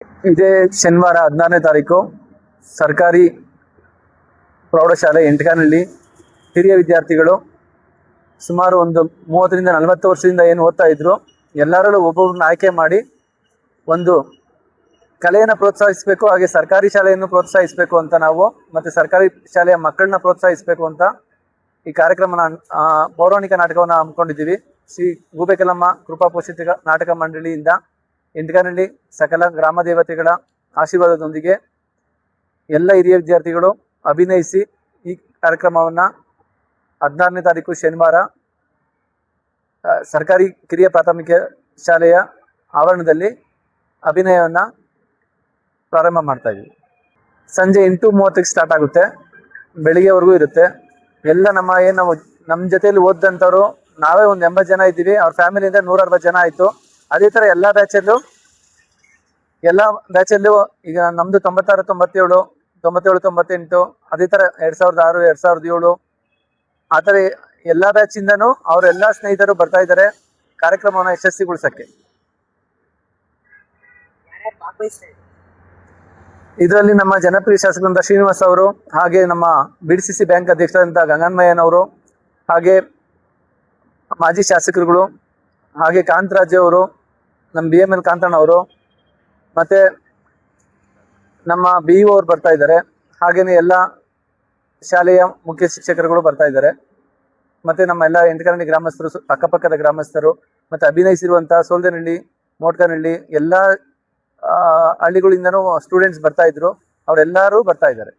ಇದೇ ಶನಿವಾರ 16ನೇ ತಾರೀಕು ಸರ್ಕಾರಿ ಪ್ರೌಢಶಾಲೆ ಎಂಟಕನಹಳ್ಳಿ ಹಿರಿಯ ವಿದ್ಯಾರ್ಥಿಗಳು ಸುಮಾರು ಒಂದು 30ರಿಂದ 40 ವರ್ಷದಿಂದ ಏನು ಓದ್ತಾ ಇದ್ರು ಎಲ್ಲರಲ್ಲೂ ಒಬ್ಬೊಬ್ಬರನ್ನ ಆಯ್ಕೆ ಮಾಡಿ ಒಂದು ಕಲೆಯನ್ನು ಪ್ರೋತ್ಸಾಹಿಸಬೇಕು, ಹಾಗೆ ಸರ್ಕಾರಿ ಶಾಲೆಯನ್ನು ಪ್ರೋತ್ಸಾಹಿಸಬೇಕು ಅಂತ ನಾವು ಮತ್ತು ಸರ್ಕಾರಿ ಶಾಲೆಯ ಮಕ್ಕಳನ್ನ ಪ್ರೋತ್ಸಾಹಿಸಬೇಕು ಅಂತ ಈ ಕಾರ್ಯಕ್ರಮನ ಪೌರಾಣಿಕ ನಾಟಕವನ್ನು ಹಮ್ಮಿಕೊಂಡಿದ್ದೀವಿ. ಶ್ರೀ ಗೂಬೆಕಲ್ಲಮ್ಮ ಕೃಪಾ ಪೋಷಿತ ನಾಟಕ ಮಂಡಳಿಯಿಂದ ಎಂಟಕನಹಳ್ಳಿ ಸಕಲ ಗ್ರಾಮ ದೇವತೆಗಳ ಆಶೀರ್ವಾದದೊಂದಿಗೆ ಎಲ್ಲ ಹಿರಿಯ ವಿದ್ಯಾರ್ಥಿಗಳು ಅಭಿನಯಿಸಿ ಈ ಕಾರ್ಯಕ್ರಮವನ್ನು 16ನೇ ತಾರೀಕು ಶನಿವಾರ ಸರ್ಕಾರಿ ಕಿರಿಯ ಪ್ರಾಥಮಿಕ ಶಾಲೆಯ ಆವರಣದಲ್ಲಿ ಅಭಿನಯವನ್ನು ಪ್ರಾರಂಭ ಮಾಡ್ತಾ ಇದ್ದೀವಿ. ಸಂಜೆ 8:30ಕ್ಕೆ ಸ್ಟಾರ್ಟ್ ಆಗುತ್ತೆ, ಬೆಳಿಗ್ಗೆವರೆಗೂ ಇರುತ್ತೆ. ಎಲ್ಲ ನಮ್ಮ ಜೊತೆಯಲ್ಲಿ ಓದಿದಂಥವ್ರು ನಾವೇ ಒಂದು 80 ಜನ ಇದ್ದೀವಿ, ಅವ್ರ ಫ್ಯಾಮಿಲಿಯಿಂದ 160 ಜನ ಆಯಿತು. ಅದೇ ಥರ ಎಲ್ಲ ಬ್ಯಾಚಲ್ಲೂ ಈಗ ನಮ್ಮದು 96, 97, 98 ಅದೇ ಥರ 2006, 2007 ಆ ಥರ ಎಲ್ಲ ಬ್ಯಾಚಿಂದನೂ ಅವರೆಲ್ಲ ಸ್ನೇಹಿತರು ಬರ್ತಾ ಇದ್ದಾರೆ ಕಾರ್ಯಕ್ರಮವನ್ನು ಯಶಸ್ವಿಗೊಳಿಸೋಕ್ಕೆ. ಇದರಲ್ಲಿ ನಮ್ಮ ಜನಪ್ರಿಯ ಶಾಸಕರಾದ ಶ್ರೀನಿವಾಸ್ ಅವರು, ಹಾಗೆ ನಮ್ಮ BDCC ಬ್ಯಾಂಕ್ ಅಧ್ಯಕ್ಷರಾದಂಥ ಗಂಗನ್ಮಯ್ಯನವರು, ಹಾಗೆ ಮಾಜಿ ಶಾಸಕರುಗಳು, ಹಾಗೆ ಕಾಂತರಾಜ್ ಅವರು, ನಮ್ಮ BML ಕಾಂತಣ್ಣವರು, ಮತ್ತು ನಮ್ಮ BEO ಅವರು ಬರ್ತಾ ಇದ್ದಾರೆ. ಹಾಗೆಯೇ ಎಲ್ಲ ಶಾಲೆಯ ಮುಖ್ಯ ಶಿಕ್ಷಕರುಗಳು ಬರ್ತಾ ಇದ್ದಾರೆ. ಮತ್ತು ನಮ್ಮ ಎಲ್ಲ ಎಂಟಕನಹಳ್ಳಿ ಗ್ರಾಮಸ್ಥರು, ಅಕ್ಕಪಕ್ಕದ ಗ್ರಾಮಸ್ಥರು, ಮತ್ತು ಅಭಿನಯಿಸಿರುವಂಥ ಸೋಲ್ದನಹಳ್ಳಿ, ಮೋಟ್ಕನಹಳ್ಳಿ ಎಲ್ಲ ಹಳ್ಳಿಗಳಿಂದನೂ ಸ್ಟೂಡೆಂಟ್ಸ್ ಬರ್ತಾ ಇದ್ರು, ಅವರೆಲ್ಲರೂ ಬರ್ತಾ ಇದ್ದಾರೆ.